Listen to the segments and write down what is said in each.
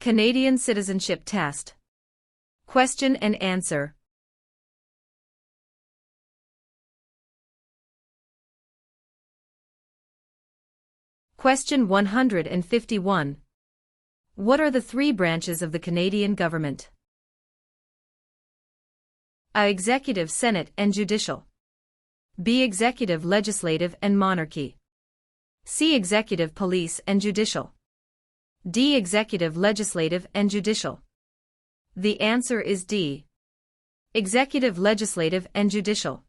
Canadian Citizenship Test. Question and answer. Question 151. What are the three branches of the Canadian government? A. Executive, Senate, and Judicial. B. Executive, Legislative, and Monarchy. C. Executive, Police, and Judicial. D. Executive, Legislative, and Judicial. The answer is D. Executive, Legislative, and Judicial.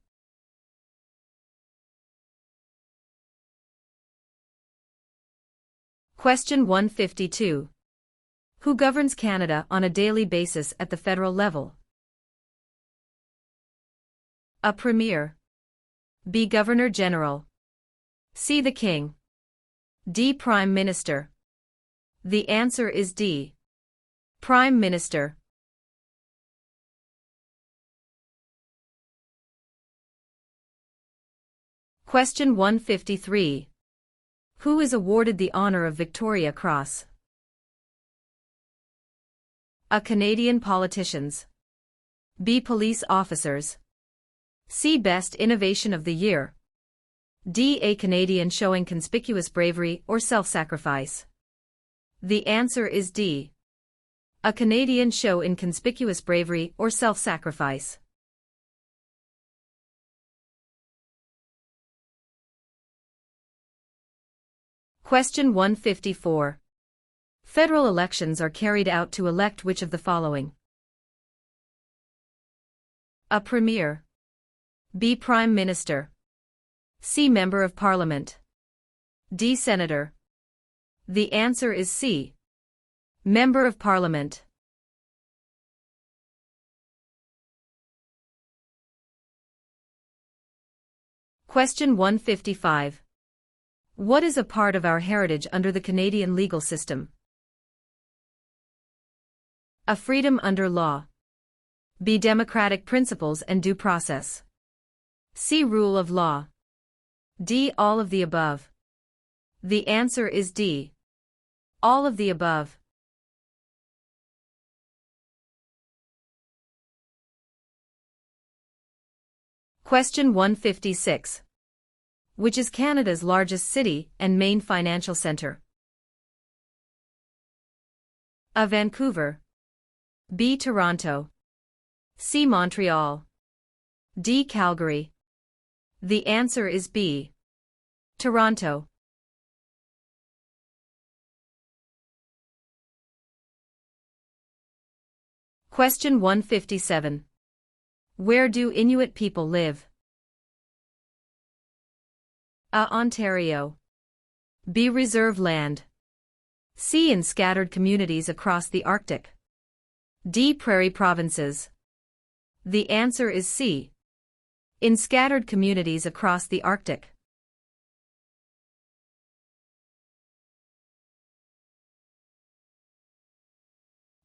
Question 152. Who governs Canada on a daily basis at the federal level? A. Premier. B. Governor General. C. The King. D. Prime Minister. The answer is D. Prime Minister. Question 153. Who is awarded the honor of Victoria Cross? A. Canadian politicians. B. Police officers. C. Best Innovation of the Year. D. A Canadian showing conspicuous bravery or self-sacrifice. The answer is D. A Canadian show in conspicuous bravery or self-sacrifice. Question 154. Federal elections are carried out to elect which of the following? A. Premier. B. Prime Minister. C. Member of Parliament. D. Senator. The answer is C. Member of Parliament. Question 155. What is a part of our heritage under the Canadian legal system? A. Freedom under law. B. Democratic principles and due process. C. Rule of law. D. All of the above. The answer is D. All of the above. Question 156. Which is Canada's largest city and main financial centre? A. Vancouver. B. Toronto. C. Montreal. D. Calgary. The answer is B. Toronto. Question 157. Where do Inuit people live? A. Ontario. B. Reserve land. C. In scattered communities across the Arctic. D. Prairie provinces. The answer is C. In scattered communities across the Arctic.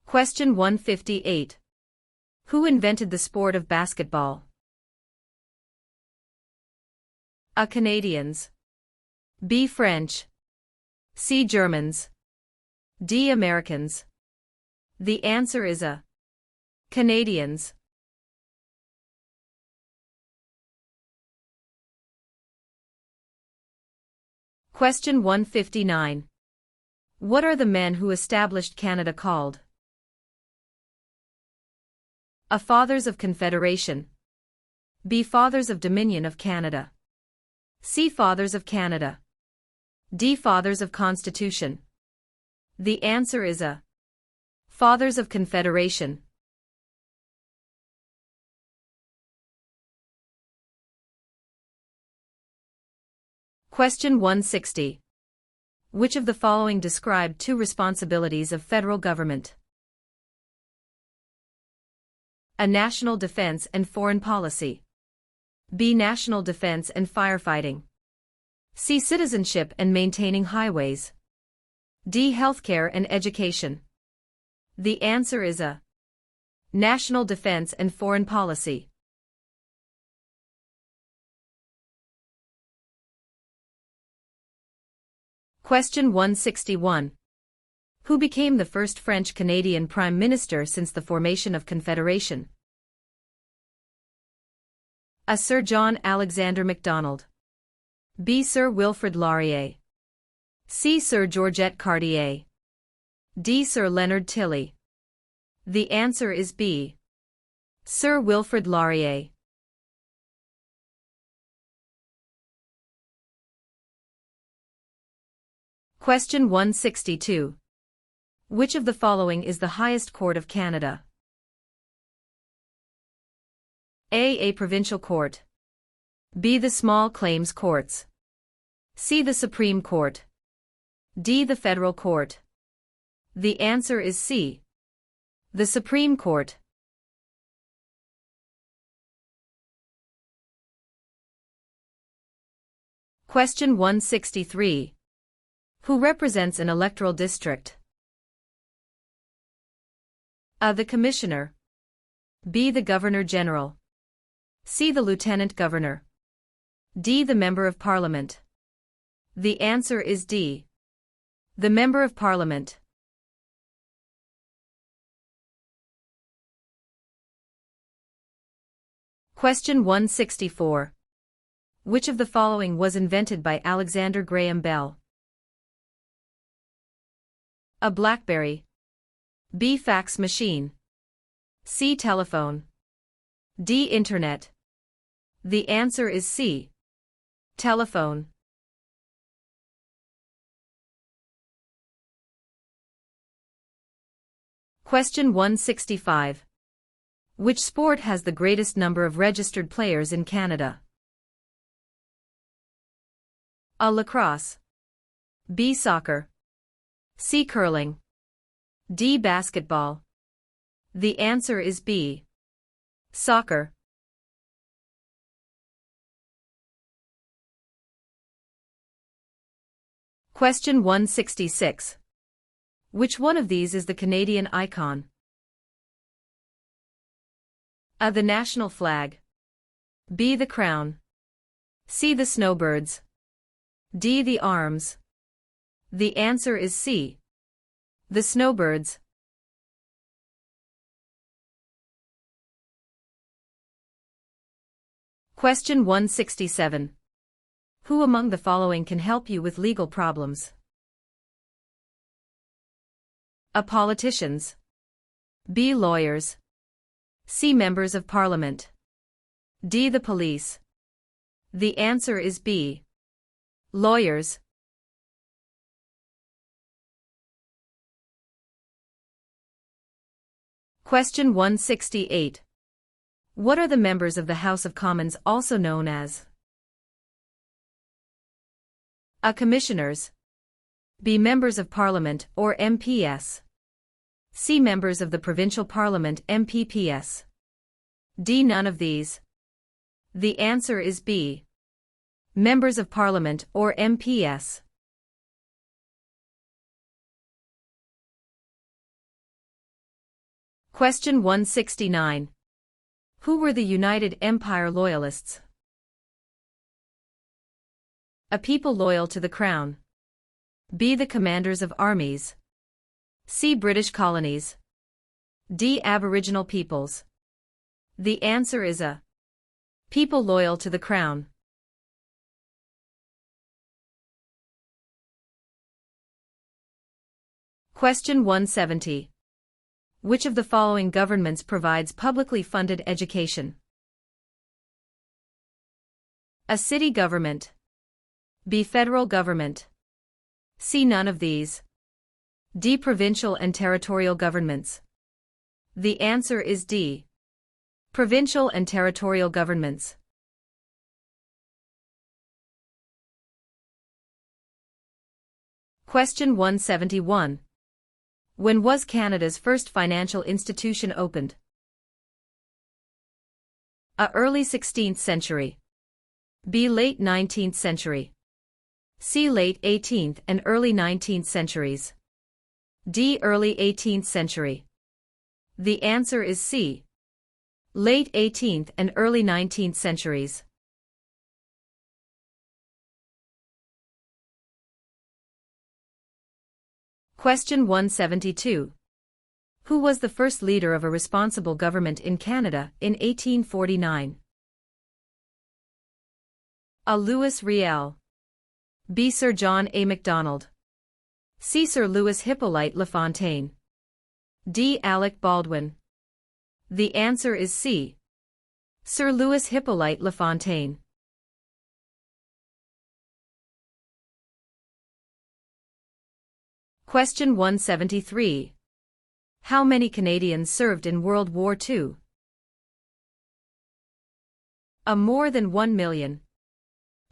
Question 158. Who invented the sport of basketball? A. Canadians. B. French. C. Germans. D. Americans. The answer is A. Canadians. Question 159. What are the men who established Canada called? A. Fathers of Confederation. B. Fathers of Dominion of Canada. C. Fathers of Canada. D. Fathers of Constitution. The answer is A. Fathers of Confederation. Question 160. Which of the following describe two responsibilities of federal government? A. National defense and foreign policy. B. National defense and firefighting. C. Citizenship and maintaining highways. D. Healthcare and education. The answer is A. National defense and foreign policy. Question 161. Who became the first French-Canadian Prime Minister since the formation of Confederation? A. Sir John Alexander Macdonald. B. Sir Wilfrid Laurier. C. Sir Georgette Cartier. D. Sir Leonard Tilley. The answer is B. Sir Wilfrid Laurier. Question 162. Which of the following is the highest court of Canada? A provincial court. B. The small claims courts. C. The Supreme Court. D. The federal court. The answer is C. The Supreme Court. Question 163. Who represents an electoral district? A. The Commissioner. B. The Governor-General. C. The Lieutenant Governor. D. The Member of Parliament. The answer is D. The Member of Parliament. Question 164. Which of the following was invented by Alexander Graham Bell? A. BlackBerry. B. Fax machine. C. Telephone. D. Internet. The answer is C. Telephone. Question 165. Which sport has the greatest number of registered players in Canada? A. Lacrosse. B. Soccer. C. Curling. D. Basketball. The answer is B. Soccer. Question 166. Which one of these is the Canadian icon? A. The national flag. B. The crown. C. The snowbirds. D. The arms. The answer is C. The snowbirds. Question 167. Who among the following can help you with legal problems? A. Politicians. B. Lawyers. C. Members of Parliament. D. The police. The answer is B. Lawyers. Question 168. What are the members of the House of Commons also known as? A. Commissioners. B. Members of Parliament or MPS. C. Members of the Provincial Parliament MPPS. D. None of these. The answer is B. Members of Parliament or MPS. Question 169. Who were the United Empire Loyalists? A. People loyal to the Crown. B. The commanders of armies. C. British colonies. D. Aboriginal peoples. The answer is A. People loyal to the Crown. Question 170. Which of the following governments provides publicly funded education? A. City government. B. Federal government. C. None of these. D. Provincial and territorial governments. The answer is D. Provincial and territorial governments. Question 171. When was Canada's first financial institution opened? A. Early 16th century. B. Late 19th century. C. Late 18th and early 19th centuries. D. Early 18th century. The answer is C. Late 18th and early 19th centuries. Question 172. Who was the first leader of a responsible government in Canada in 1849? A. Louis Riel. B. Sir John A. Macdonald. C. Sir Louis Hippolyte Lafontaine. D. Alec Baldwin. The answer is C. Sir Louis Hippolyte Lafontaine. Question 173. How many Canadians served in World War II? A. More than 1 million.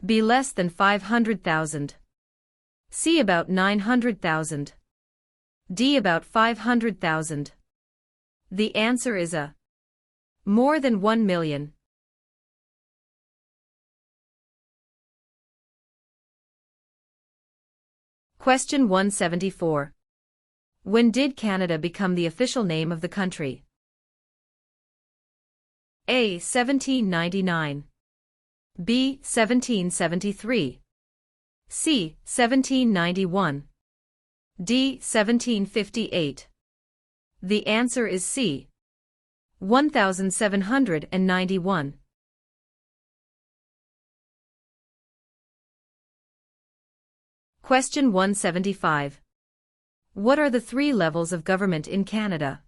B. Less than 500,000. C. About 900,000. D. About 500,000. The answer is A. More than 1 million. Question 174. When did Canada become the official name of the country? A. 1799. B. 1773. C. 1791. D. 1758. The answer is C. 1791. Question 175. What are the 3 levels of government in Canada?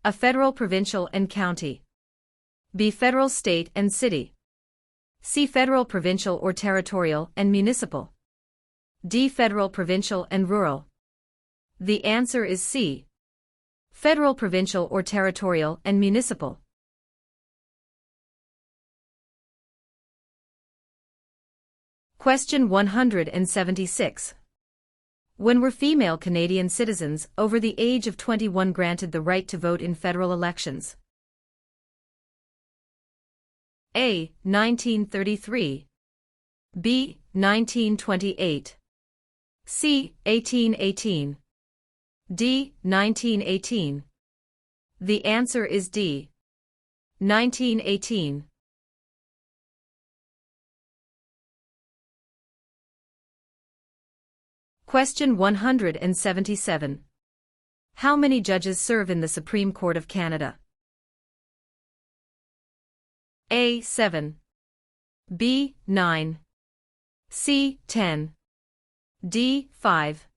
A. Federal, provincial, and county. B. Federal, state, and city. C. Federal, provincial or territorial and municipal. D. Federal, provincial, and rural. The answer is C. Federal, provincial, or territorial and municipal. Question 176. When were female Canadian citizens over the age of 21 granted the right to vote in federal elections? A. 1933. B. 1928. C. 1818. D. 1918. The answer is D. 1918. Question 177. How many judges serve in the Supreme Court of Canada? A. 7. B. 9. C. 10. D. 5.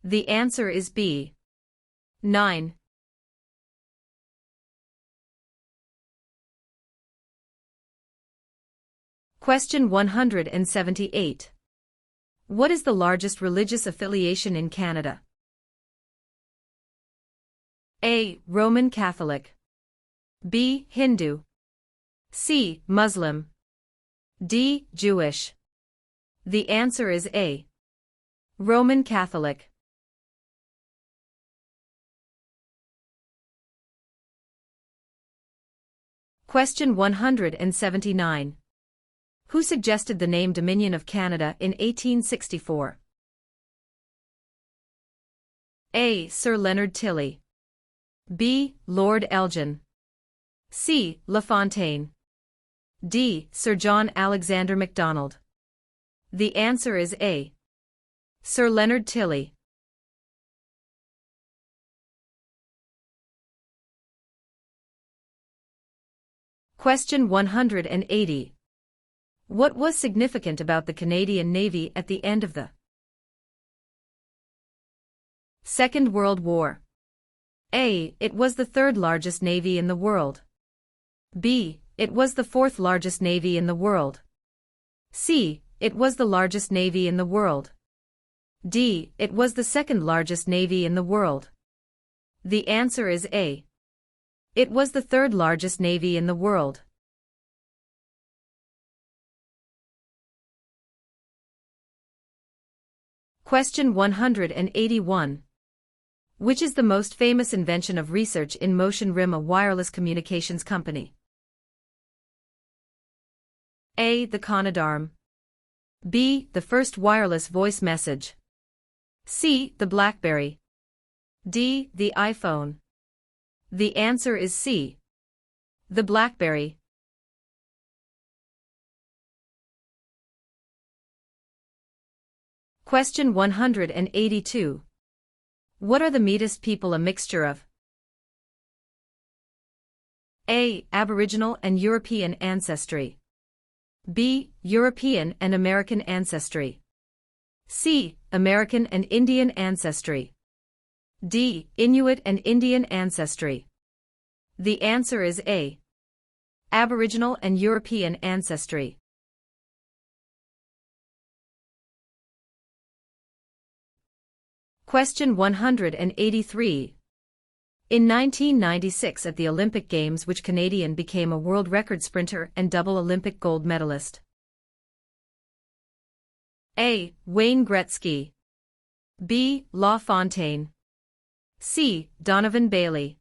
The answer is B. 9. Question 178. What is the largest religious affiliation in Canada? A. Roman Catholic. B. Hindu. C. Muslim. D. Jewish. The answer is A. Roman Catholic. Question 179. Who suggested the name Dominion of Canada in 1864? A. Sir Leonard Tilley. B. Lord Elgin. C. LaFontaine. D. Sir John Alexander Macdonald. The answer is A. Sir Leonard Tilley. Question 180. What was significant about the Canadian Navy at the end of the Second World War? A. It was the third largest navy in the world. B. It was the fourth largest navy in the world. C. It was the largest navy in the world. D. It was the second largest navy in the world. The answer is A. It was the third largest navy in the world. Question 181. Which is the most famous invention of research in motion? RIM, a wireless communications company. A. The Conadarm. B. The first wireless voice message. C. The BlackBerry. D. The iPhone. The answer is C. The BlackBerry. Question 182. What are the Metis people a mixture of? A. Aboriginal and European ancestry. B. European and American ancestry. C. American and Indian ancestry. D. Inuit and Indian ancestry. The answer is A. Aboriginal and European ancestry. Question 183. In 1996 at the Olympic Games, which Canadian became a world record sprinter and double Olympic gold medalist? A. Wayne Gretzky. B. LaFontaine. C. Donovan Bailey.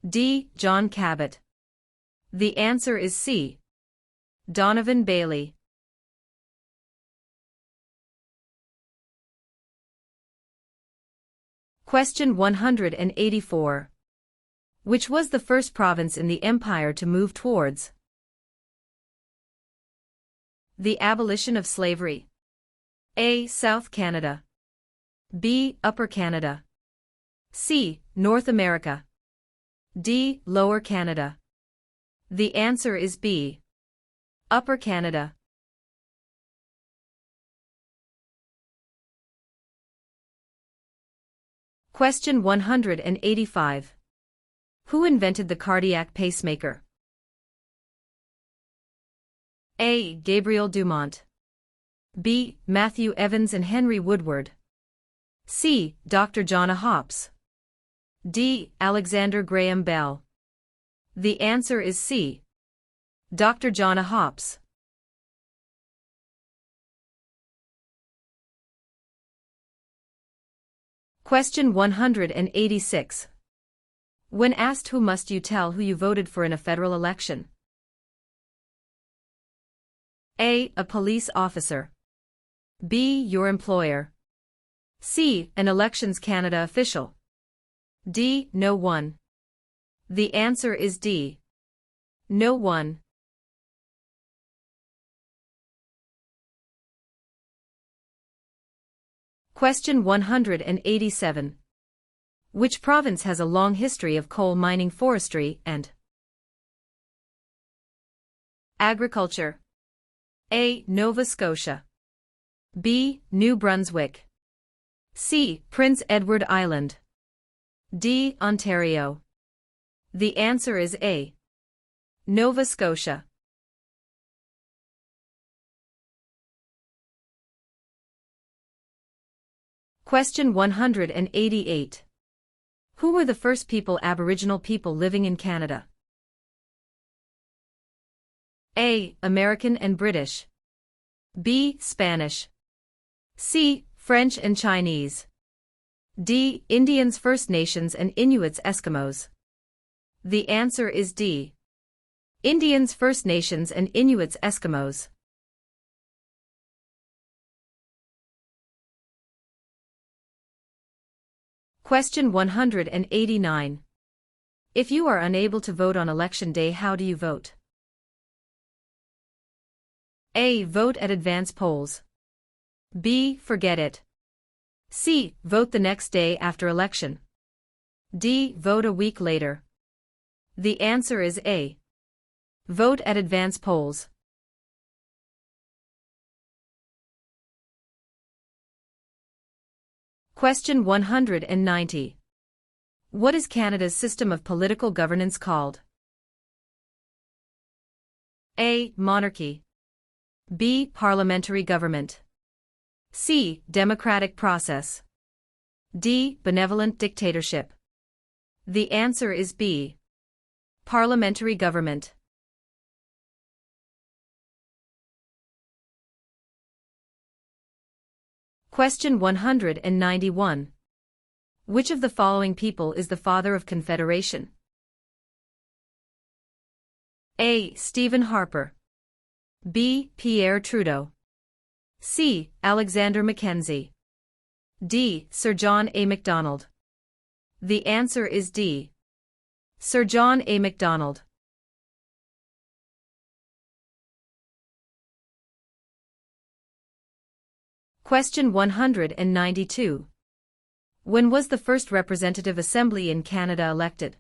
D. John Cabot. The answer is C. Donovan Bailey. Question 184. Which was the first province in the Empire to move towards the abolition of slavery? A. South Canada. B. Upper Canada. C. North America. D. Lower Canada. The answer is B. Upper Canada. Question 185. Who invented the cardiac pacemaker? A. Gabriel Dumont. B. Matthew Evans and Henry Woodward. C. Dr. John Hobbs. D. Alexander Graham Bell. The answer is C. Dr. John Hobbs. Question 186. When asked who must you tell who you voted for in a federal election? A. A police officer. B. Your employer. C. An Elections Canada official. D. No one. The answer is D. No one. Question 187. Which province has a long history of coal mining, forestry, and agriculture? A. Nova Scotia. B. New Brunswick. C. Prince Edward Island. D. Ontario. The answer is A. Nova Scotia. Question 188. Who were the first Aboriginal people living in Canada? A. American and British. B. Spanish. C. French and Chinese. D. Indians, First Nations and Inuits, Eskimos. The answer is D. Indians, First Nations and Inuits, Eskimos. Question 189. If you are unable to vote on election day, how do you vote? A. Vote at advance polls. B. Forget it. C. Vote the next day after election. D. Vote a week later. The answer is A. Vote at advance polls. Question 190. What is Canada's system of political governance called? A. Monarchy. B. Parliamentary government. C. Democratic process. D. Benevolent dictatorship. The answer is B. Parliamentary government. Question 191. Which of the following people is the father of Confederation? A. Stephen Harper. B. Pierre Trudeau. C. Alexander Mackenzie. D. Sir John A. Macdonald. The answer is D. Sir John A. Macdonald. Question 192. When was the first Representative Assembly in Canada elected?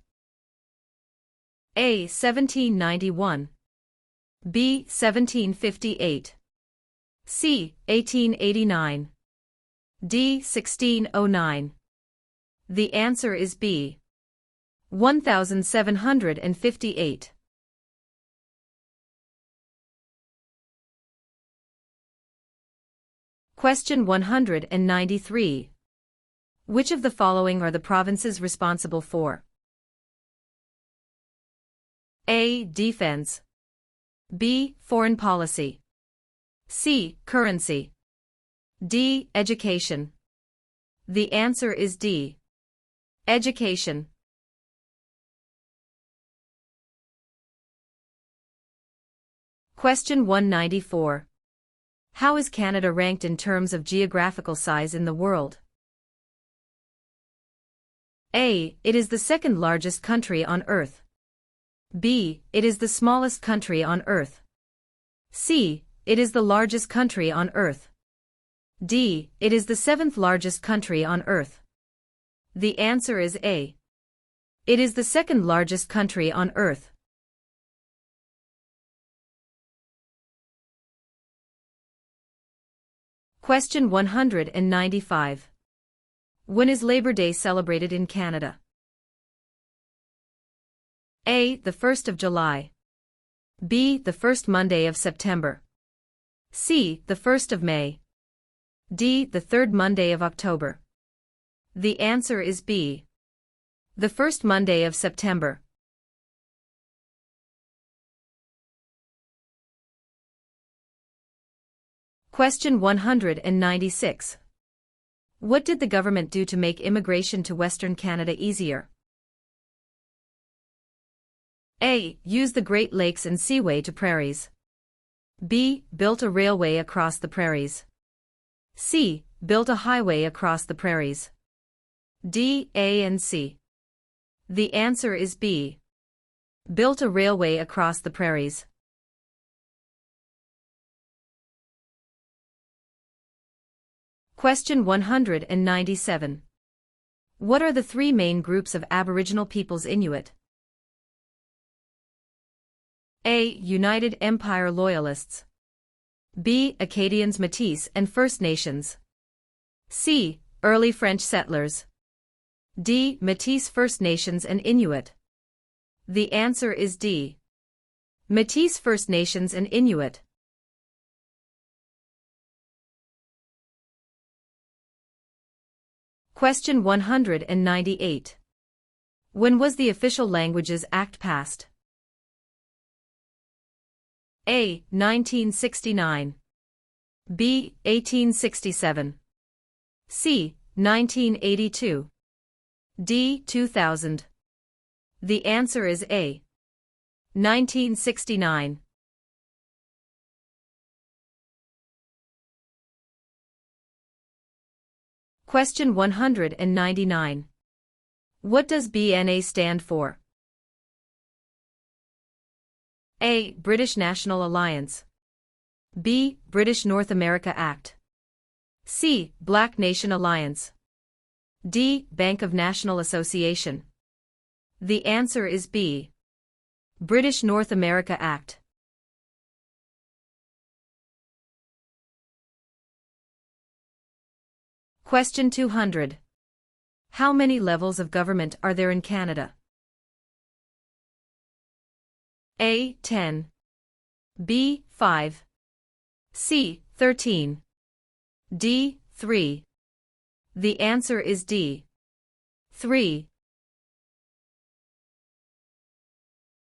A. 1791. B. 1758. C. 1889. D. 1609. The answer is B. 1758. Question 193. Which of the following are the provinces responsible for A. Defense, B. Foreign policy, C. Currency, D. Education? The answer is D. Education. Question 194. How is Canada ranked in terms of geographical size in the world? A. It is the second largest country on Earth. B. It is the smallest country on Earth. C. It is the largest country on Earth. D. It is the seventh largest country on Earth. The answer is A. It is the second largest country on Earth. Question 195. When is Labor Day celebrated in Canada? A. The 1st of July. B. The first Monday of September. C. The 1st of May. D. The third Monday of October. The answer is B. The first Monday of September. Question 196. What did the government do to make immigration to Western Canada easier? A. Use the Great Lakes and Seaway to prairies. B. Built a railway across the prairies. C. Built a highway across the prairies. D. A and C. The answer is B. Built a railway across the prairies. Question 197. What are the three main groups of Aboriginal peoples Inuit? A. United Empire Loyalists. B. Acadians, Métis and First Nations. C. Early French settlers. D. Métis, First Nations and Inuit. The answer is D. Métis, First Nations and Inuit. Question 198. When was the Official Languages Act passed? A. 1969. B. 1867. C. 1982. D. 2000. The answer is A. 1969. Question 199. What does BNA stand for? A. British National Alliance. B. British North America Act. C. Black Nation Alliance. D. Bank of National Association. The answer is B. British North America Act. Question 200. How many levels of government are there in Canada? A. 10. B. 5. C. 13. D. 3. The answer is D. 3.